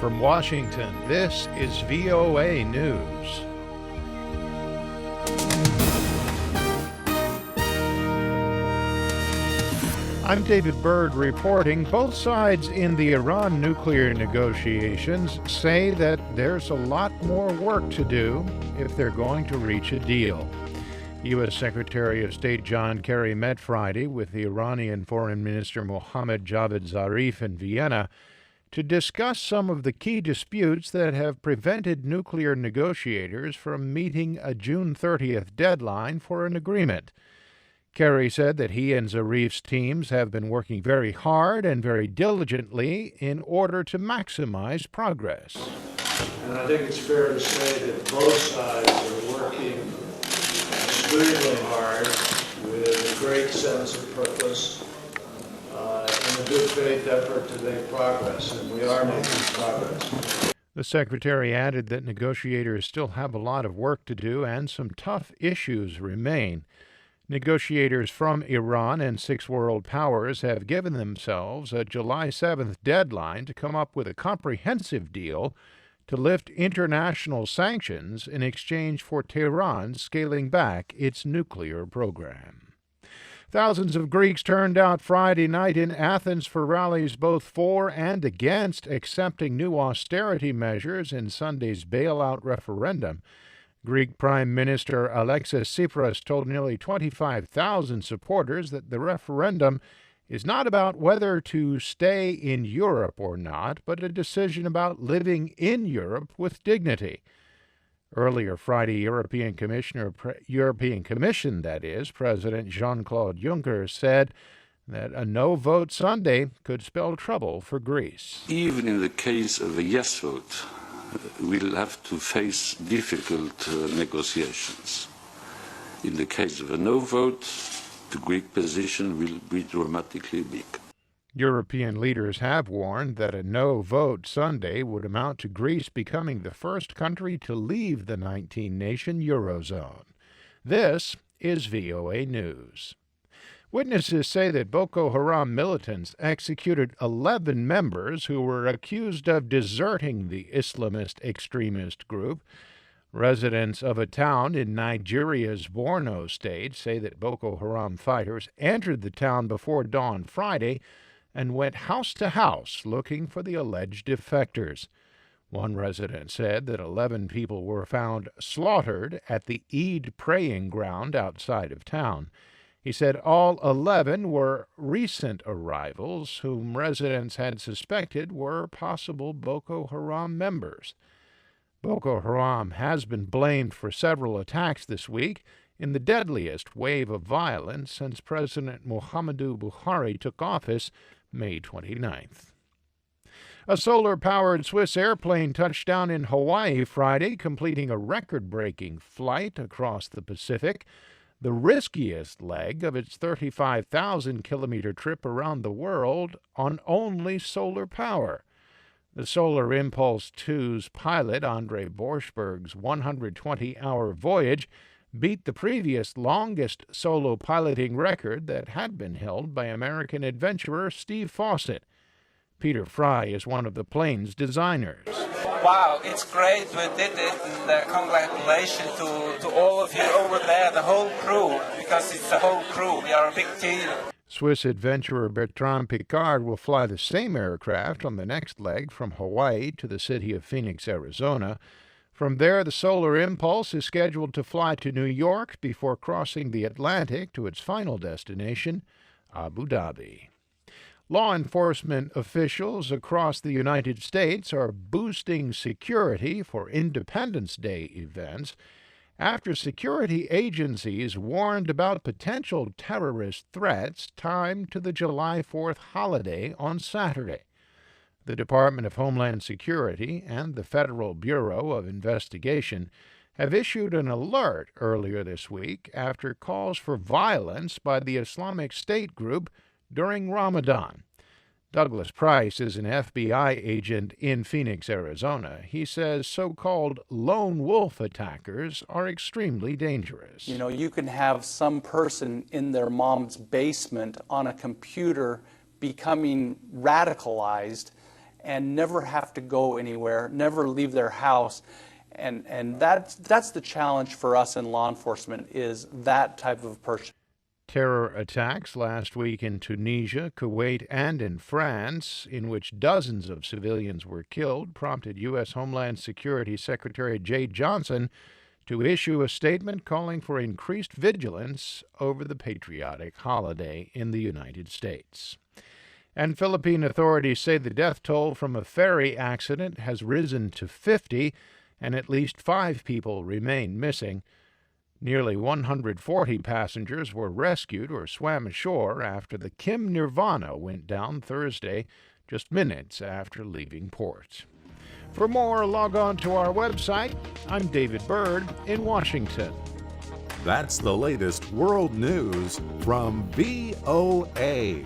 From Washington, this is VOA News. I'm David Byrd reporting. Both sides in the Iran nuclear negotiations say that there's a lot more work to do if they're going to reach a deal. U.S. Secretary of State John Kerry met Friday with the Iranian Foreign Minister Mohammad Zarif in Vienna to discuss some of the key disputes that have prevented nuclear negotiators from meeting a June 30th deadline for an agreement. Kerry said that he and Zarif's teams have been working very hard and very diligently in order to maximize progress. And I think it's fair to say that both sides are working extremely hard with a great sense of purpose and a good faith effort to make progress, and we are making progress. The secretary added that negotiators still have a lot of work to do and some tough issues remain. Negotiators from Iran and 6 world powers have given themselves a July 7th deadline to come up with a comprehensive deal to lift international sanctions in exchange for Tehran scaling back its nuclear program. Thousands of Greeks turned out Friday night in Athens for rallies both for and against accepting new austerity measures in Sunday's bailout referendum. Greek Prime Minister Alexis Tsipras told nearly 25,000 supporters that the referendum is not about whether to stay in Europe or not, but a decision about living in Europe with dignity. Earlier Friday, European Commission, President Jean-Claude Juncker said that a no vote Sunday could spell trouble for Greece. Even in the case of a yes vote, we'll have to face difficult negotiations. In the case of a no vote, the Greek position will be dramatically weak. European leaders have warned that a no vote Sunday would amount to Greece becoming the first country to leave the 19-nation Eurozone. This is VOA News. Witnesses say that Boko Haram militants executed 11 members who were accused of deserting the Islamist extremist group. Residents of a town in Nigeria's Borno state say that Boko Haram fighters entered the town before dawn Friday and went house to house looking for the alleged defectors. One resident said that 11 people were found slaughtered at the Eid praying ground outside of town. He said all 11 were recent arrivals whom residents had suspected were possible Boko Haram members. Boko Haram has been blamed for several attacks this week in the deadliest wave of violence since President Mohammad took office May 29th. A solar-powered Swiss airplane touched down in Hawaii Friday, completing a record-breaking flight across the Pacific, the riskiest leg of its 35,000-kilometer trip around the world on only solar power. The Solar Impulse 2's pilot, Andre Borschberg's 120-hour voyage beat the previous longest solo piloting record that had been held by American adventurer Steve Fawcett. Peter Fry is one of the plane's designers. Wow, it's great we did it, and congratulations to all of you over there, the whole crew, because it's the whole crew. We are a big team. Swiss adventurer Bertrand Piccard will fly the same aircraft on the next leg from Hawaii to the city of Phoenix, Arizona. From there, the Solar Impulse is scheduled to fly to New York before crossing the Atlantic to its final destination, Abu Dhabi. Law enforcement officials across the United States are boosting security for Independence Day events after security agencies warned about potential terrorist threats timed to the July 4th holiday on Saturday. The Department of Homeland Security and the Federal Bureau of Investigation have issued an alert earlier this week after calls for violence by the Islamic State group during Ramadan. Douglas Price is an FBI agent in Phoenix, Arizona. He says so-called lone wolf attackers are extremely dangerous. You know, you can have some person in their mom's basement on a computer becoming radicalized and never have to go anywhere, never leave their house. And that's the challenge for us in law enforcement, is that type of person. Terror attacks last week in Tunisia, Kuwait, and in France, in which dozens of civilians were killed, prompted U.S. Homeland Security Secretary Jay Johnson to issue a statement calling for increased vigilance over the patriotic holiday in the United States. And Philippine authorities say the death toll from a ferry accident has risen to 50, and at least 5 people remain missing. Nearly 140 passengers were rescued or swam ashore after the Kim Nirvana went down Thursday, just minutes after leaving port. For more, log on to our website. I'm David Byrd in Washington. That's the latest world news from VOA.